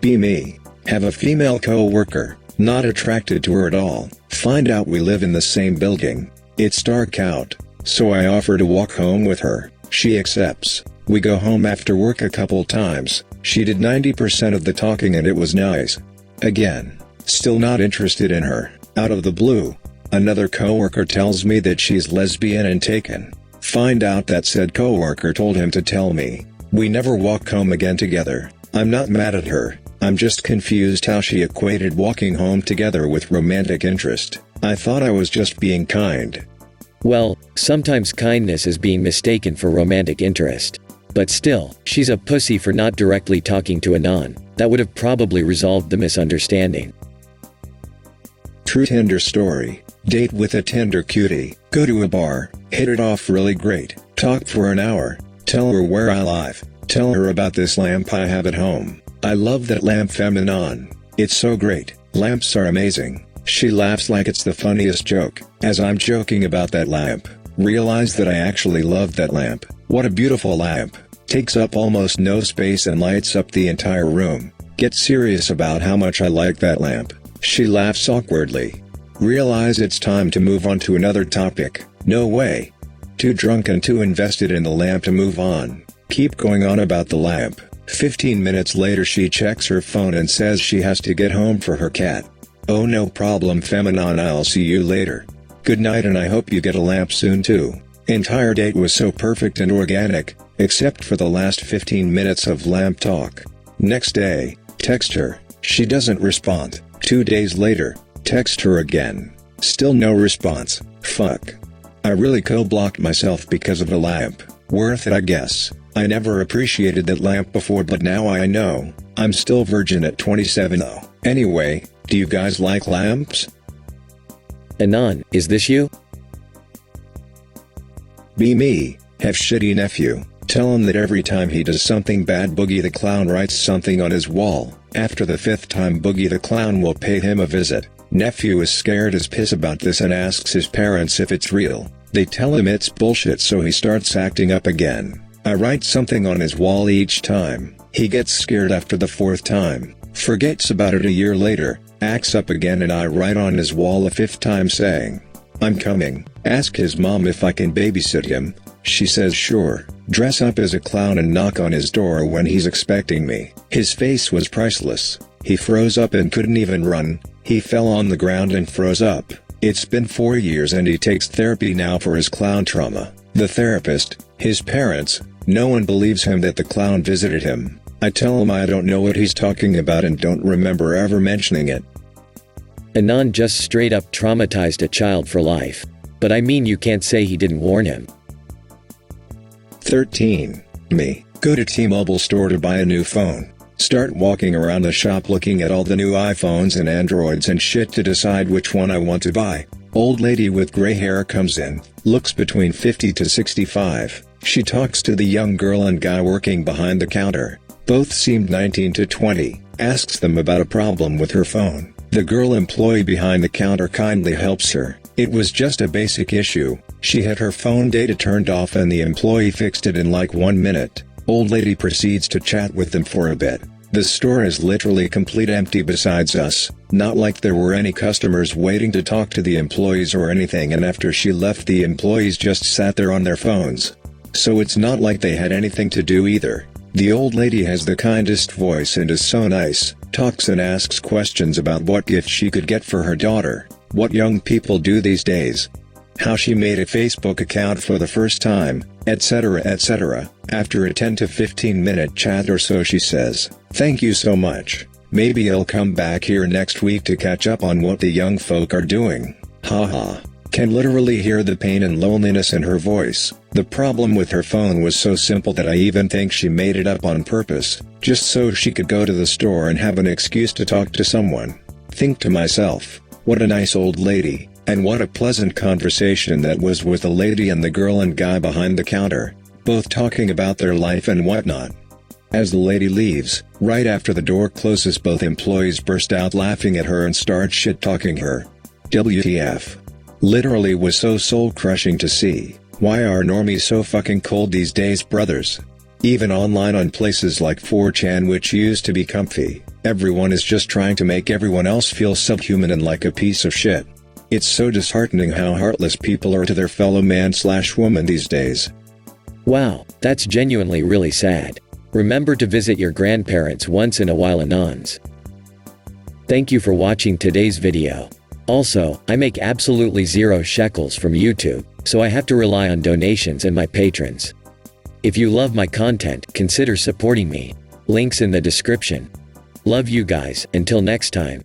Be me. Have a female co-worker, not attracted to her at all. Find out we live in the same building. It's dark out, so I offer to walk home with her. She accepts. We go home after work a couple times. She did 90% of the talking and it was nice. Again, still not interested in her. Out of the blue, another coworker tells me that she's lesbian and taken. Find out that said coworker told him to tell me. We never walk home again together. I'm not mad at her. I'm just confused how she equated walking home together with romantic interest. I thought I was just being kind. Well, sometimes kindness is being mistaken for romantic interest. But still, she's a pussy for not directly talking to Anon. That would have probably resolved the misunderstanding. True Tinder story. Date with a Tinder cutie. Go to a bar, hit it off really great, talk for an hour, tell her where I live, tell her about this lamp I have at home. I love that lamp Anon. It's so great, lamps are amazing. She laughs like it's the funniest joke. As I'm joking about that lamp, realize that I actually love that lamp. What a beautiful lamp. Takes up almost no space and lights up the entire room. Get serious about how much I like that lamp. She laughs awkwardly. Realize it's time to move on to another topic. No way. Too drunk and too invested in the lamp to move on. Keep going on about the lamp. 15 minutes later she checks her phone and says she has to get home for her cat. Oh no problem Anon, I'll see you later. Good night and I hope you get a lamp soon too. Entire date was so perfect and organic, except for the last 15 minutes of lamp talk. Next day, text her. She doesn't respond. 2 days later, text her again. Still no response. Fuck. I really co-blocked myself because of a lamp. Worth it I guess. I never appreciated that lamp before but now I know. I'm still virgin at 27 though. Anyway, do you guys like lamps? Anon, is this you? Be me. Have shitty nephew. Tell him that every time he does something bad Boogie the Clown writes something on his wall. After the 5th time Boogie the Clown will pay him a visit. Nephew is scared as piss about this and asks his parents if it's real. They tell him it's bullshit so he starts acting up again. I write something on his wall each time. He gets scared after the 4th time. Forgets about it a year later. Acts up again and I write on his wall a 5th time saying, "I'm coming." Ask his mom if I can babysit him. She says sure. Dress up as a clown and knock on his door when he's expecting me. His face was priceless. He froze up and couldn't even run. He fell on the ground and froze up. It's been 4 years and he takes therapy now for his clown trauma. The therapist, his parents, no one believes him that the clown visited him. I tell him I don't know what he's talking about and don't remember ever mentioning it. Anon just straight up traumatized a child for life. But I mean you can't say he didn't warn him. 13. Me. Go to T-Mobile store to buy a new phone. Start walking around the shop looking at all the new iPhones and Androids and shit to decide which one I want to buy. Old lady with gray hair comes in, looks between 50 to 65. She talks to the young girl and guy working behind the counter. Both seemed 19 to 20, asks them about a problem with her phone. The girl employee behind the counter kindly helps her. It was just a basic issue. She had her phone data turned off and the employee fixed it in like 1 minute. Old lady proceeds to chat with them for a bit. The store is literally complete empty besides us, not like there were any customers waiting to talk to the employees or anything, and after she left the employees just sat there on their phones. So it's not like they had anything to do either. The old lady has the kindest voice and is so nice, talks and asks questions about what gift she could get for her daughter, what young people do these days, how she made a Facebook account for the first time, etc. etc. After a 10 to 15 minute chat or so she says, "Thank you so much. Maybe I'll come back here next week to catch up on what the young folk are doing." Haha. Can literally hear the pain and loneliness in her voice. The problem with her phone was so simple that I even think she made it up on purpose, just so she could go to the store and have an excuse to talk to someone. Think to myself, what a nice old lady, and what a pleasant conversation that was with the lady and the girl and guy behind the counter, both talking about their life and whatnot. As the lady leaves, right after the door closes, both employees burst out laughing at her and start shit-talking her. WTF. Literally was so soul-crushing to see. Why are normies so fucking cold these days, brothers? Even online on places like 4chan, which used to be comfy, everyone is just trying to make everyone else feel subhuman and like a piece of shit. It's so disheartening how heartless people are to their fellow man/woman these days. Wow, that's genuinely really sad. Remember to visit your grandparents once in a while, Anons. Thank you for watching today's video. Also, I make absolutely 0 shekels from YouTube, so I have to rely on donations and my patrons. If you love my content, consider supporting me. Links in the description. Love you guys, until next time.